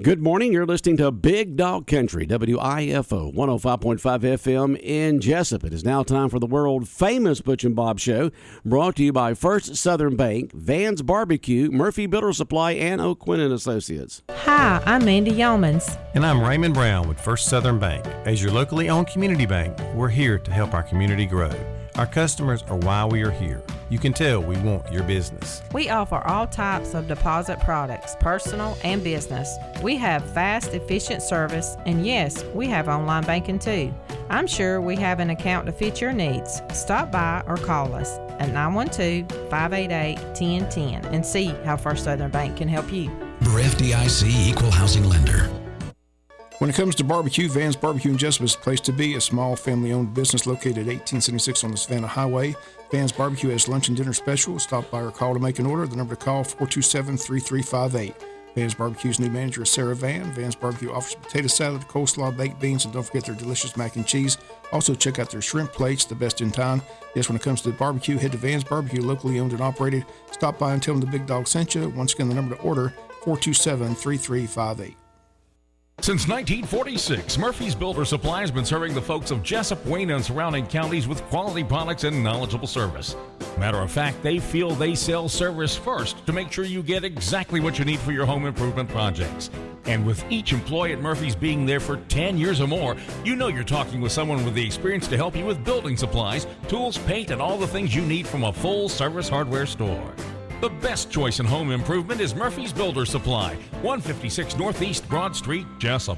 Good morning. You're listening to Big Dog Country, WIFO, 105.5 FM in Jesup. It is now time for the world-famous Butch and Bob Show, brought to you by First Southern Bank, Van's Barbecue, Murphy Builder Supply, and O'Quinn & Associates. Hi, I'm Mandy Yeomans. And I'm Raymond Brown with First Southern Bank. As your locally owned community bank, we're here to help our community grow. Our customers are why we are here. You can tell we want your business. We offer all types of deposit products, personal and business. We have fast, efficient service, and yes, we have online banking too. I'm sure we have an account to fit your needs. Stop by or call us at 912-588-1010 and see how First Southern Bank can help you. We're FDIC Equal Housing Lender. When it comes to barbecue, Van's Barbecue in Jesup is the place to be. A small family-owned business located at 1876 on the Savannah Highway. Van's Barbecue has lunch and dinner special. Stop by or call to make an order. The number to call, 427-3358. Van's Barbecue's new manager is Sarah Van. Van's Barbecue offers potato salad, coleslaw, baked beans, and don't forget their delicious mac and cheese. Also, check out their shrimp plates, the best in town. Yes, when it comes to the barbecue, head to Van's Barbecue, locally owned and operated. Stop by and tell them the Big Dog sent you. Once again, the number to order, 427-3358. Since 1946, Murphy's Builder Supply has been serving the folks of Jesup, Wayne, and surrounding counties with quality products and knowledgeable service. Matter of fact, they feel they sell service first to make sure you get exactly what you need for your home improvement projects. And with each employee at Murphy's being there for 10 years or more, you know you're talking with someone with the experience to help you with building supplies, tools, paint, and all the things you need from a full-service hardware store. The best choice in home improvement is Murphy's Builder Supply, 156 Northeast Broad Street, Jesup.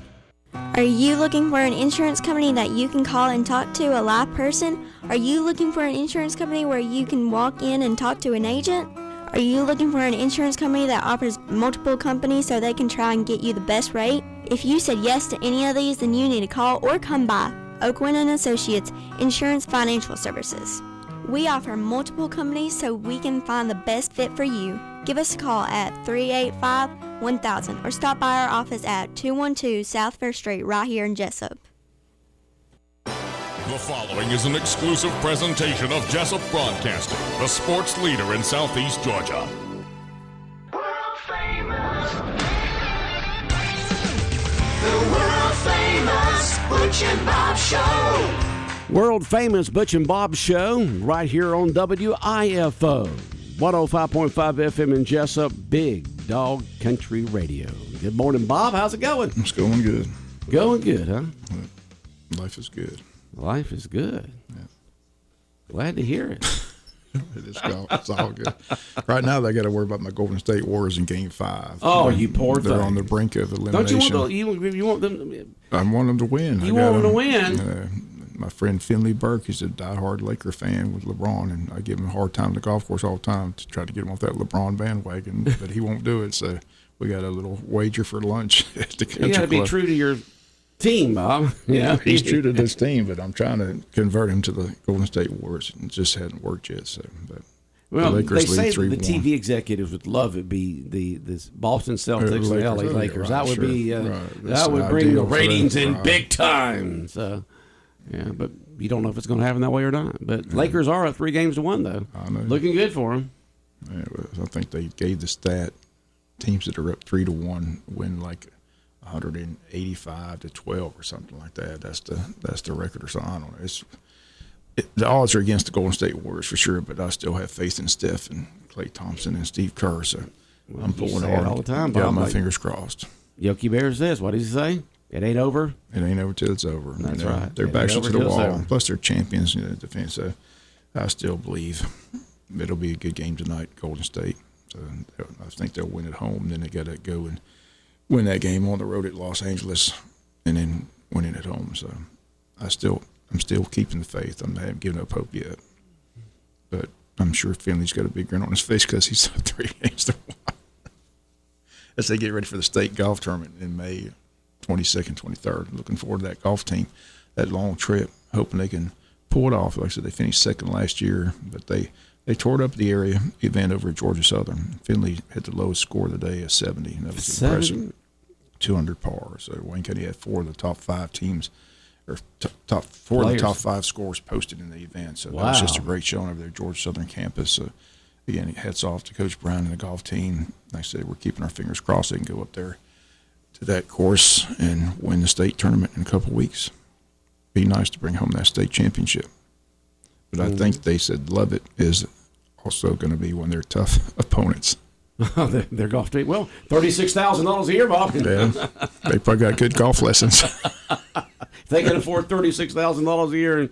Are you looking for an insurance company that you can call and talk to a live person? Are you looking for an insurance company where you can walk in and talk to an agent? Are you looking for an insurance company that offers multiple companies so they can try and get you the best rate? If you said yes to any of these, then you need to call or come by O'Quinn & Associates Insurance Financial Services. We offer multiple companies so we can find the best fit for you. Give us a call at 385-1000 or stop by our office at 212 South First Street right here in Jesup. The following is an exclusive presentation of Jesup Broadcasting, the sports leader in Southeast Georgia. World famous. The world famous Butch and Bob Show. World-famous Butch and Bob Show right here on WIFO, 105.5 FM in Jesup, Big Dog Country Radio. Good morning, Bob. How's it going? It's going good. Going good, huh? Life is good. Life is good. Yeah. Glad to hear it. It's all good. Right now, they got to worry about my Golden State Warriors in Game 5. Oh, you poor thing. They're on the brink of elimination. Don't you want them? I want them to win. You want them to win? My friend Finley Burke, he's a diehard Laker fan with LeBron, and I give him a hard time on the golf course all the time to try to get him off that LeBron bandwagon, but he won't do it. So we got a little wager for lunch at the country club. You got to be true to your team, Bob. Yeah, he's true to this team, but I'm trying to convert him to the Golden State Warriors. It just hadn't worked yet. So, but well, the Lakers they say lead the 3-1. TV executives would love it be this Boston Celtics and LA Lakers. Right, that would sure. be Right. that would bring the ratings in right. big time. So, yeah, but you don't know if it's going to happen that way or not. But Lakers are up 3-1 though. I know. Looking good for them. Yeah, I think they gave the stat teams that are up 3-1 win like 185-12 or something like that. That's the record or something. I don't know. The odds are against the Golden State Warriors for sure, but I still have faith in Steph and Klay Thompson and Steve Kerr. So I'm pulling hard all the time. Bob, got my fingers crossed. Yogi Bear says, what does he say? It ain't over. It ain't over till it's over. That's right. Their backs are to the wall. Plus, they're champions in the defense. So I still believe it'll be a good game tonight, Golden State. So I think they'll win at home. Then they got to go and win that game on the road at Los Angeles, and then win it at home. So I'm still keeping the faith. I haven't given up hope yet. But I'm sure Finley's got a big grin on his face because he's up 3-1 as they get ready for the state golf tournament in May 22nd, 23rd. Looking forward to that golf team, that long trip, hoping they can pull it off. Like I said, they finished second last year, but they tore it up the area event over at Georgia Southern. Finley hit the lowest score of the day at 70, and that was impressive. 200 par. So Wayne County had four of the top five teams, or top four of the top five scores posted in the event. So that was just a great showing over there at Georgia Southern campus. So again, hats off to Coach Brown and the golf team. Like I said, we're keeping our fingers crossed they can go up there to that course and win the state tournament in a couple of weeks. Be nice to bring home that state championship. But I think they said Lovett is also going to be one of their tough opponents. Their golf team. Well, $36,000 a year, Bob. Yeah, they probably got good golf lessons. If they can afford $36,000 a year in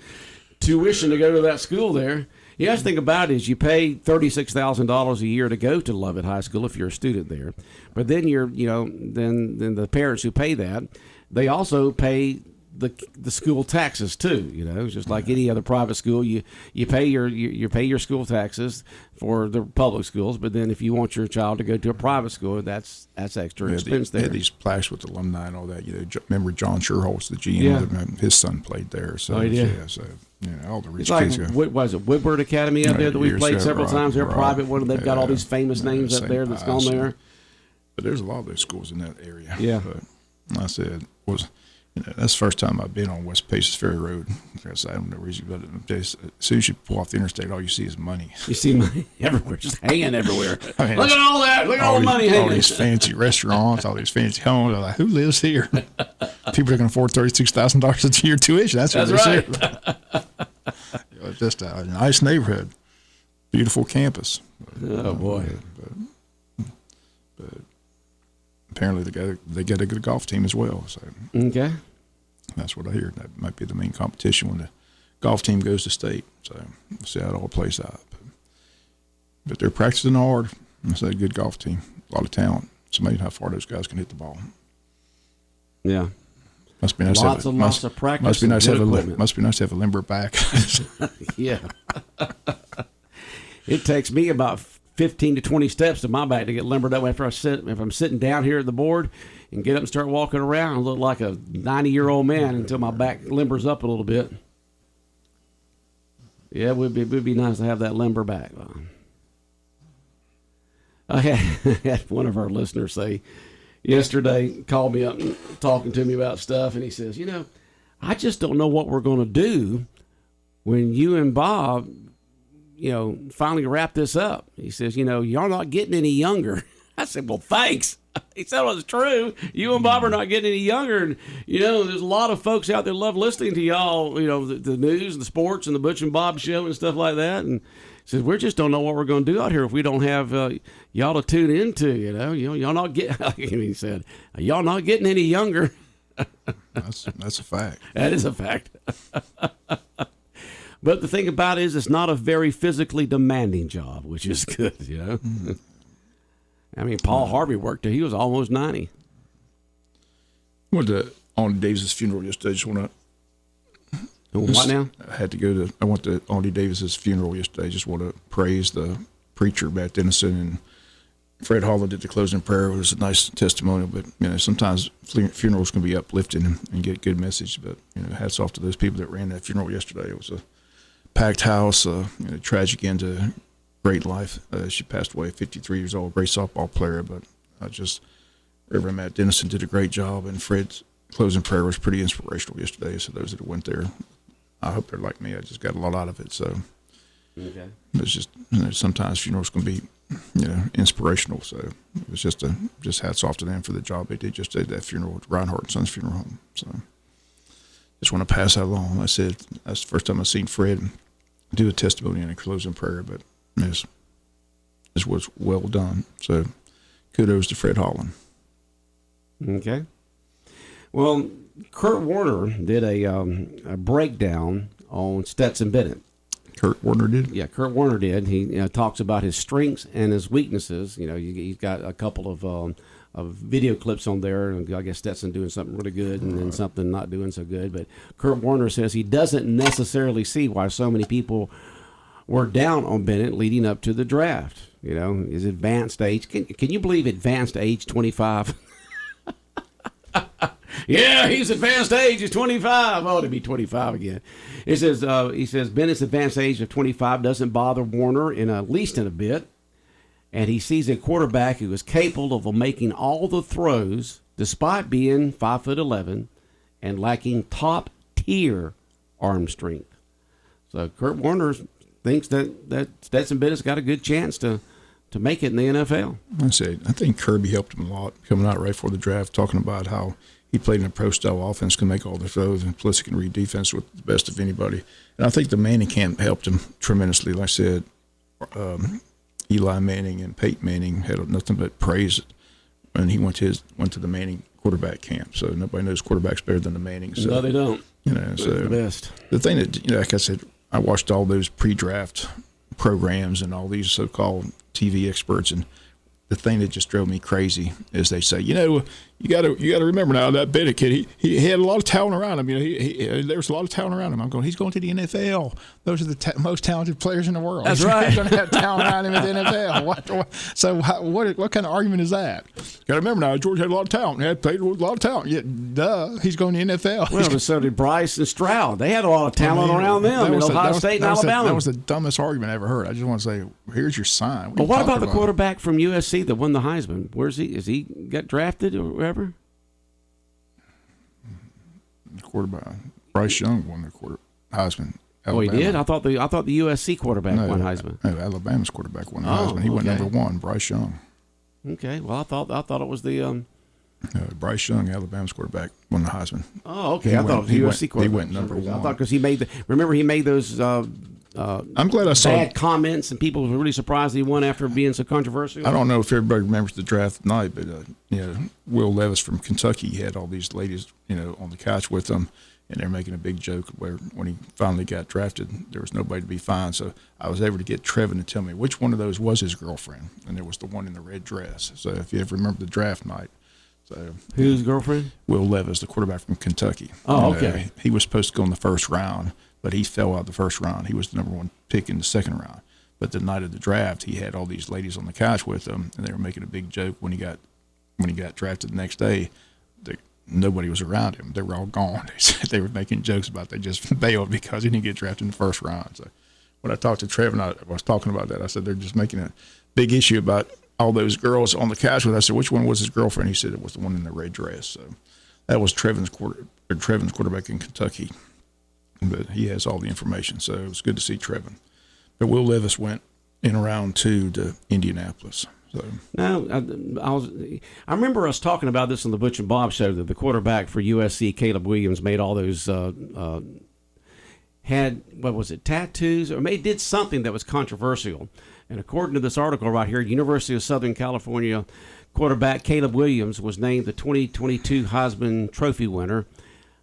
tuition to go to that school there. You have to think about it is you pay $36,000 a year to go to Lovett High School if you're a student there. But then then the parents who pay that, they also pay the school taxes too. Just like any other private school, you pay your school taxes for the public schools. But then if you want your child to go to a private school, that's extra expense there. They had these plaques with alumni and all that. Remember John Sherholtz, the GM, his son played there. So all the rich kids go. What was it, Woodward Academy out there that we played several times? They're a private one. They've got all these famous names up there that's gone there. But there's a lot of those schools in that area. Yeah. But I said that's the first time I've been on West Paces Ferry Road. I don't know reason, but as soon as you pull off the interstate, all you see is money. You see money everywhere, just hanging everywhere. Look at all that! Look at all the money hanging. All these fancy restaurants, all these fancy homes. I'm like, who lives here? People that can afford $36,000 a year tuition. That's right. It's just a nice neighborhood, beautiful campus. Oh boy! But apparently they got a good golf team as well. So okay, that's what I hear. That might be the main competition when the golf team goes to state. So we'll see how it all plays out. But they're practicing hard. It's a good golf team, a lot of talent. It's amazing how far those guys can hit the ball. Yeah. Must be nice lots of practice. Must be nice to have a limber back. Yeah. It takes me about 15 to 20 steps to my back to get limbered up after if I'm sitting down here at the board and get up and start walking around. I look like a 90-year-old man until my back limbers up a little bit. Yeah, it would be nice to have that limber back. I had one of our listeners say yesterday, called me up and talking to me about stuff, and he says, I just don't know what we're going to do when you and Bob, finally wrap this up. He says, y'all not getting any younger. I said, well, thanks. He said, well, it's true. You and Bob are not getting any younger. And, there's a lot of folks out there love listening to y'all, the news and the sports and the Butch and Bob show and stuff like that. And he says, we just don't know what we're going to do out here if we don't have y'all to tune into, y'all not get, he said, y'all not getting any younger. That's a fact. That is a fact. But the thing about it is it's not a very physically demanding job, which is good, Mm-hmm. I mean, Paul Harvey worked till he was almost 90. I went to Arnie Davis's funeral yesterday. What now? I went to Arnie Davis's funeral yesterday. Just want to praise the preacher, Matt Dennison, and Fred Holland did the closing prayer. It was a nice testimonial, but sometimes funerals can be uplifting and get good message. But hats off to those people that ran that funeral yesterday. It was a packed house, tragic end to great life. She passed away at 53 years old, great softball player. But Reverend Matt Dennison did a great job, and Fred's closing prayer was pretty inspirational yesterday. So those that went there, I hope they're like me. I just got a lot out of it. So okay. It's just sometimes funerals can be inspirational. So it was just hats off to them for the job they did just at that funeral at Reinhardt and Sons Funeral Home. So just want to pass that along. I said that's the first time I've seen Fred do a testimony and a closing prayer, but this was well done. So kudos to Fred Holland. Okay. Well, Kurt Warner did a breakdown on Stetson Bennett. Kurt Warner did? Yeah, Kurt Warner did. He talks about his strengths and his weaknesses. He's got a couple of video clips on there. I guess Stetson doing something really good and then something not doing so good. But Kurt Warner says he doesn't necessarily see why so many people were down on Bennett leading up to the draft. His advanced age. Can you believe advanced age 25? Yeah, he's advanced age is 25. Oh, to be 25 again. He says Bennett's advanced age of 25 doesn't bother Warner at least in a bit. And he sees a quarterback who is capable of making all the throws despite being 5'11" and lacking top tier arm strength. So Kurt Warner thinks that Stetson Bennett's got a good chance to to make it in the NFL. I think Kirby helped him a lot coming out right before the draft, talking about how he played in a pro-style offense, can make all the throws, and plus he can read defense with the best of anybody. And I think the Manning camp helped him tremendously. Like I said, Eli Manning and Peyton Manning had nothing but praise when he went to the Manning quarterback camp. So nobody knows quarterbacks better than the Mannings. So, no, they don't. So the best. The thing that, like I said, I watched all those pre-draft programs and all these so-called TV experts, and the thing that just drove me crazy is they say, you got to remember now that Bennett kid, he had a lot of talent around him. There was a lot of talent around him. I'm going, he's going to the NFL. Those are the most talented players in the world. That's right. He's going to have talent around him in the NFL. What kind of argument is that? Got to remember now, George had a lot of talent. He had played with a lot of talent. Yet, he's going to the NFL. Well, but so did Bryce and Stroud. They had a lot of talent around them in Ohio State and Alabama. That was the dumbest argument I ever heard. I just want to say, here's your sign. What about the quarterback from USC that won the Heisman? Where's he? Is he got drafted or wherever? Quarterback Bryce Young won the Heisman. Alabama. Oh, he did. I thought the USC quarterback won Heisman. No, Alabama's quarterback won the Heisman. He went number one. Bryce Young. Okay. Well, I thought it was the. Bryce Young, Alabama's quarterback, won the Heisman. Oh, okay. I thought it was the USC quarterback. He went number one. I thought because he made those. I'm glad I saw bad comments, and people were really surprised he won after being so controversial. I don't know if everybody remembers the draft night, but Will Levis from Kentucky had all these ladies, on the couch with him, and they're making a big joke where when he finally got drafted, there was nobody to be found. So I was able to get Trevin to tell me which one of those was his girlfriend, and there was the one in the red dress. So if you ever remember the draft night. So whose girlfriend? Will Levis, the quarterback from Kentucky. Oh, okay. He was supposed to go in the first round, but he fell out the first round. He was the number one pick in the second round. But the night of the draft, he had all these ladies on the couch with him, and they were making a big joke when he got drafted the next day. Nobody was around him. They were all gone. They were making jokes about they just bailed because he didn't get drafted in the first round. So when I talked to Trevor, I was talking about that. I said they're just making a big issue about all those girls on the couch with us. I said, which one was his girlfriend? He said it was the one in the red dress. So that was Trevin's quarterback in Kentucky. But he has all the information, so it was good to see Trevin. But Will Levis went in round 2 to Indianapolis. So now I remember us talking about this on the Butch and Bob show, that the quarterback for USC, Caleb Williams, made all those had tattoos, or did something that was controversial. And according to this article right here, University of Southern California quarterback Caleb Williams was named the 2022 Heisman Trophy winner.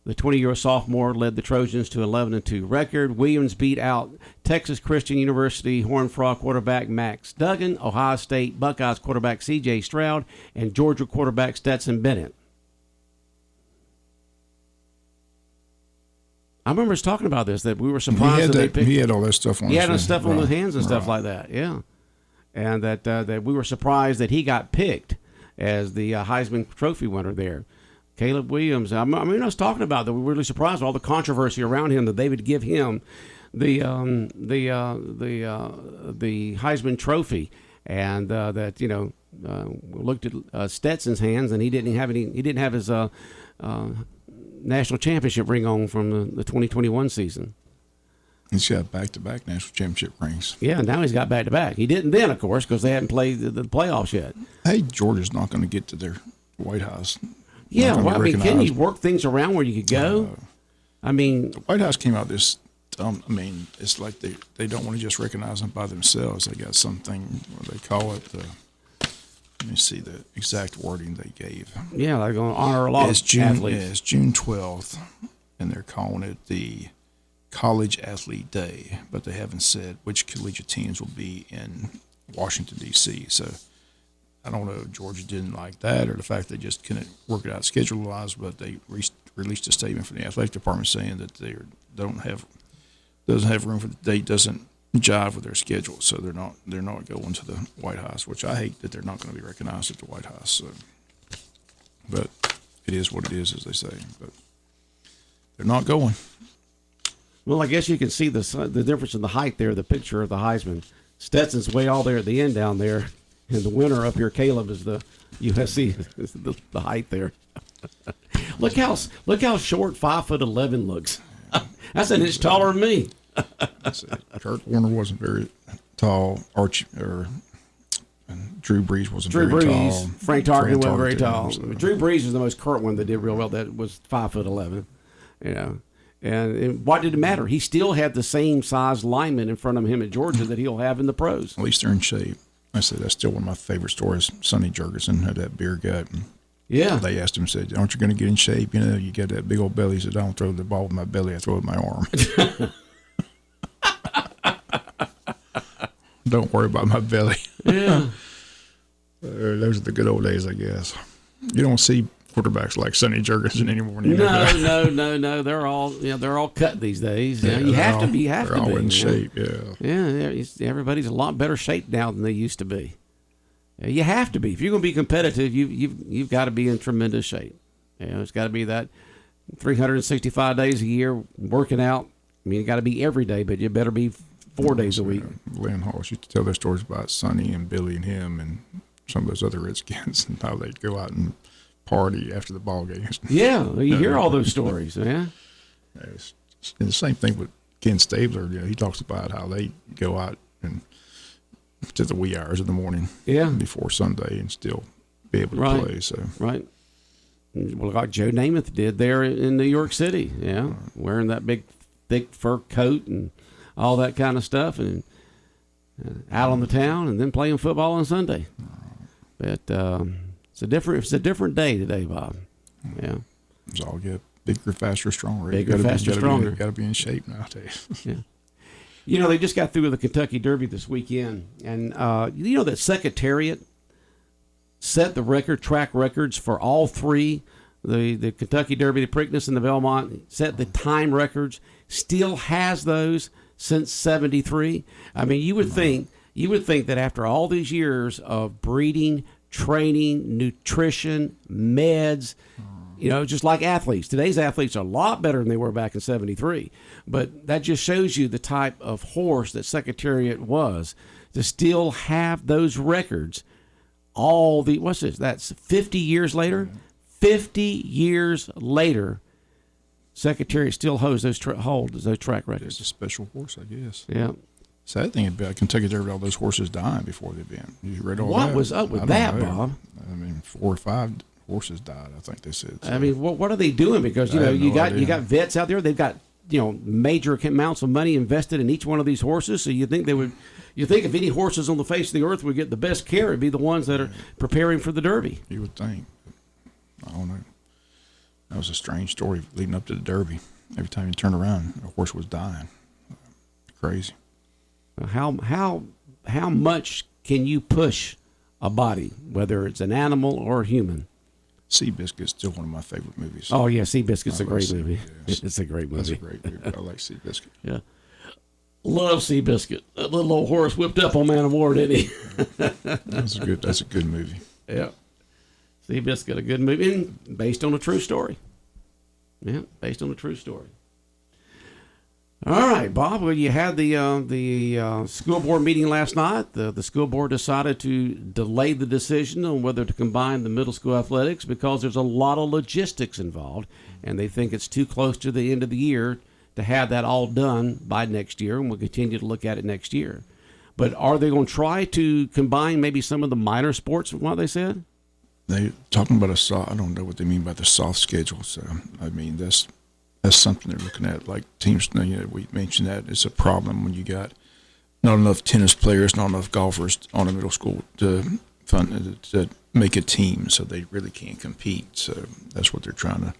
The 20-year sophomore led the Trojans to 11-2 record. Williams beat out Texas Christian University Horned Frog quarterback Max Duggan, Ohio State Buckeyes quarterback C.J. Stroud, and Georgia quarterback Stetson Bennett. I remember us talking about this, that we were surprised he had all that stuff on his hands. He had stuff on his hands and stuff like that, yeah. And that we were surprised that he got picked as the Heisman Trophy winner there. Caleb Williams, I was talking about that. We were really surprised with all the controversy around him, that they would give him the Heisman Trophy, and that looked at Stetson's hands, and he didn't have his national championship ring on from the 2021 season. He's got back-to-back national championship rings. Yeah, now he's got back-to-back. He didn't then, of course, because they hadn't played the playoffs yet. Hey, Georgia's not going to get to their White House. Yeah, can you work things around where you could go? The White House came out this dumb. It's like they don't want to just recognize them by themselves. They got something, what they call it. Let me see the exact wording they gave. Yeah, they're going to honor a lot of athletes. Yeah, it's June 12th, and they're calling it the College Athlete Day, but they haven't said which collegiate teams will be in Washington, D.C., so I don't know if Georgia didn't like that or the fact they just couldn't work it out schedule-wise, but they released a statement from the athletic department saying that they doesn't have room for the date, doesn't jive with their schedule, so they're not going to the White House, which I hate that they're not going to be recognized at the White House. So, but it is what it is, as they say. But they're not going. Well, I guess you can see the difference in the height there. The picture of the Heisman, Stetson's way all there at the end down there. And the winner up here, Caleb, is the USC, is the height there. look how short 5'11" looks. That's an inch taller than me. Kurt Warner wasn't very tall. Drew Brees wasn't Drew very Brees, tall. Frank Tarkenton wasn't very Tarkenton, tall. so- Drew Brees is the most current one that did real well. That was 5'11", you know. And what did it matter? He still had the same size lineman in front of him at Georgia that he'll have in the pros. At least they're in shape. I said that's still one of my favorite stories. Sonny Jurgensen had that beer gut. And Yeah. they asked him, said, "Aren't you going to get in shape? You know, you got that big old belly." He said, "I don't throw the ball with my belly. I throw it with my arm." Don't worry about my belly. Yeah. Those are the good old days, I guess. You don't see quarterbacks like Sonny Jurgensen anymore. No. They're all cut these days. Yeah, you have to all- be. They're all in shape. Yeah. Yeah, everybody's a lot better shape now than they used to be. You have to be if you're going to be competitive. You've got to be in tremendous shape. It's got to be that 365 days a year working out. I mean, you got to be every day, but you better be 4 days a week. Lynn Hall used to tell their stories about Sonny and Billy and him and some of those other Redskins and how they'd go out and party after the ball games. Yeah, you hear all those stories, man. And the same thing with Ken Stabler. You know, he talks about how they go out and to the wee hours of the morning, before Sunday, and still be able to play. So right, well, like Joe Namath did there in New York City, wearing that big thick fur coat and all that kind of stuff, and out on the town, and then playing football on Sunday. But it's a different day today, Bob. Yeah, it's all good. Bigger, faster, stronger. Bigger, faster, stronger. Got to be in shape nowadays. Yeah. You know, they just got through with the Kentucky Derby this weekend, and you know that Secretariat set the track records for all three, the Kentucky Derby, the Preakness, and the Belmont, set the time records, still has those since 73. I mean, you would think that after all these years of breeding, training, nutrition, meds, you know, just like athletes. Today's athletes are a lot better than they were back in 73. But that just shows you the type of horse that Secretariat was to still have those records. What's this? That's 50 years later? 50 years later, Secretariat still holds those track records. It's a special horse, I guess. Yeah. Sad thing about Kentucky Derby, all those horses dying before the event. You read all that? What was up with that, Bob? I mean, 4 or 5 horses died, I think they said. So. I mean, what are they doing? Because you got vets out there. They've got major amounts of money invested in each one of these horses. So you think if any horses on the face of the earth would get the best care, it'd be the ones that are preparing for the Derby. You would think. I don't know. That was a strange story leading up to the Derby. Every time you turn around, a horse was dying. Crazy. How much can you push a body, whether it's an animal or a human? Seabiscuit's still one of my favorite movies. Oh yeah, Seabiscuit's a great movie. Yes. It's a great movie. That's a great movie. I like Seabiscuit. Yeah, love Seabiscuit. That little old horse whipped up on Man of War, didn't he? That's a good movie. Yeah, Seabiscuit, a good movie, and based on a true story. Yeah, based on a true story. All right, Bob. Well, you had the school board meeting last night. The school board decided to delay the decision on whether to combine the middle school athletics because there's a lot of logistics involved, and they think it's too close to the end of the year to have that all done by next year, and we'll continue to look at it next year. But are they going to try to combine maybe some of the minor sports from what they said? They talking about I don't know what they mean by the soft schedule. So I mean that's something they're looking at. Like teams, we mentioned that it's a problem when you got not enough tennis players, not enough golfers on a middle school to make a team, so they really can't compete. So that's what they're trying to.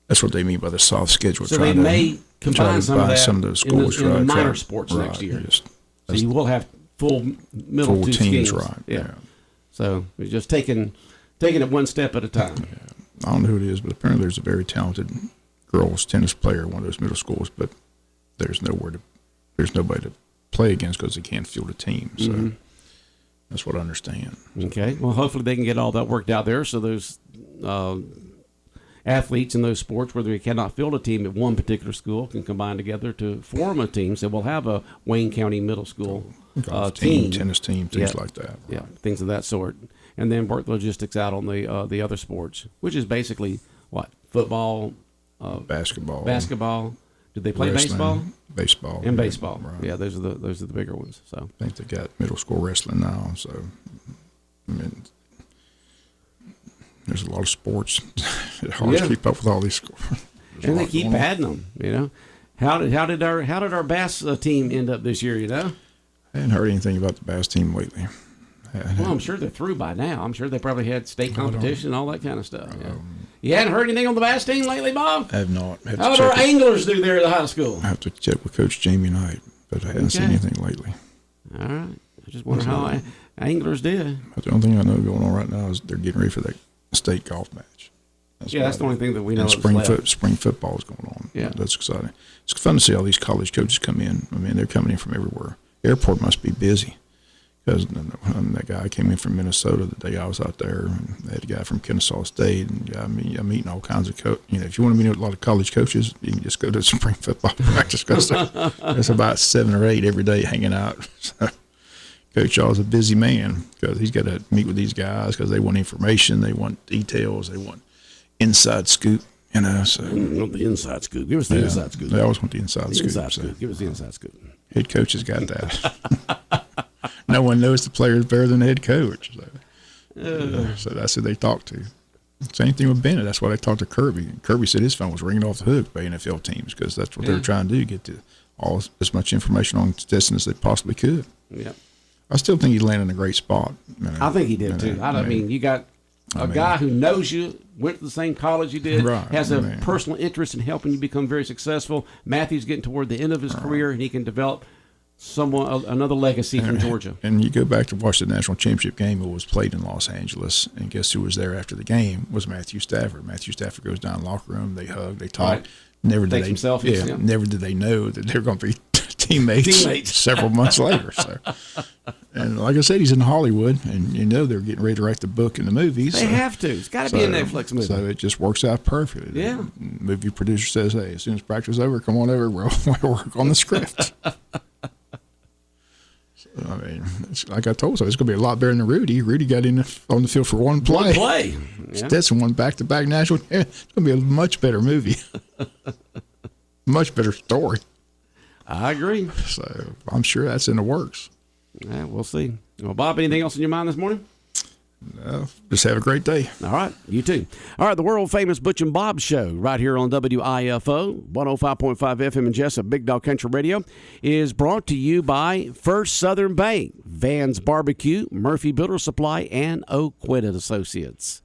That's what they mean by the soft schedule. So they may combine some of those schools in the minor sports next year. So you will have full middle two teams, schemes. right? Yeah. So we're just taking it one step at a time. Yeah. I don't know who it is, but apparently there's a very talented girls tennis player in one of those middle schools, but there's nobody to play against because they can't field a team. So that's what I understand. Okay. Well, hopefully they can get all that worked out there so those athletes in those sports where they cannot field a team at one particular school can combine together to form a team. So we'll have a Wayne County middle school team, tennis team, things like that. Right. Yeah, things of that sort. And then work logistics out on the other sports, which is basically what? Football, basketball. Did they play wrestling, baseball? And baseball. Right. Yeah, those are the bigger ones. So I think they got middle school wrestling now. So I mean, there's a lot of sports. It's hard to keep up with all these scores. And they keep adding them. You know, how did our bass team end up this year? You know, I hadn't heard anything about the bass team lately. Well, I'm sure they're through by now. I'm sure they probably had state competition and all that kind of stuff. Yeah. You hadn't heard anything on the bass team lately, Bob? I have not. How did our anglers do there at the high school? I have to check with Coach Jamie Knight, but I haven't seen anything lately. All right. I just wonder how anglers did. But the only thing I know going on right now is they're getting ready for that state golf match. That's the only thing that we know. And spring football is going on. Yeah. That's exciting. It's fun to see all these college coaches come in. I mean, they're coming in from everywhere. Airport must be busy. Because that guy came in from Minnesota the day I was out there. And they had a guy from Kennesaw State. And I'm meeting all kinds of coaches. You know, if you want to meet a lot of college coaches, you can just go to spring football practice. Because there's about 7 or 8 every day hanging out. So Coach Shaw's a busy man because he's got to meet with these guys because they want information, they want details, they want inside scoop. You know, so want the inside scoop. Give us the inside scoop. They always want the inside scoop. Give us the inside scoop. Head coach has got that. No one knows the players better than the head coach. So that's who they talk to. Same thing with Bennett. That's why they talked to Kirby. Kirby said his phone was ringing off the hook by NFL teams because that's what they were trying to do, get to as much information on Stetson as they possibly could. Yeah. I still think he landed in a great spot. I think he did too. I mean, you got a guy who knows you, went to the same college you did, has a personal interest in helping you become very successful. Matthew's getting toward the end of his career, and he can develop another legacy from Georgia. And you go back to watch the national championship game. It was played in Los Angeles, and guess who was there after the game? Was Matthew Stafford. Matthew Stafford goes down in the locker room. They hug. They talk. Right. Never did Takes some selfies. Yeah. Never did they know that they were going to be teammates several months later. So, and like I said, he's in Hollywood, and you know they're getting ready to write the book and the movies. They have to. It's got to be a Netflix movie. So it just works out perfectly. Yeah. The movie producer says, "Hey, as soon as practice is over, come on over. We'll work on the script." I mean, like I told you, it's going to be a lot better than Rudy. Rudy got in on the field for one play. Yeah. Stetson won back-to-back national. It's going to be a much better movie. Much better story. I agree. So I'm sure that's in the works. Yeah, we'll see. Well, Bob, anything else in your mind this morning? No, just have a great day. All right, you too. All right, the world-famous Butch and Bob Show right here on WIFO, 105.5 FM in Jesup, Big Dog Country Radio, is brought to you by First Southern Bank, Van's Barbecue, Murphy Builder Supply, and Oak Associates.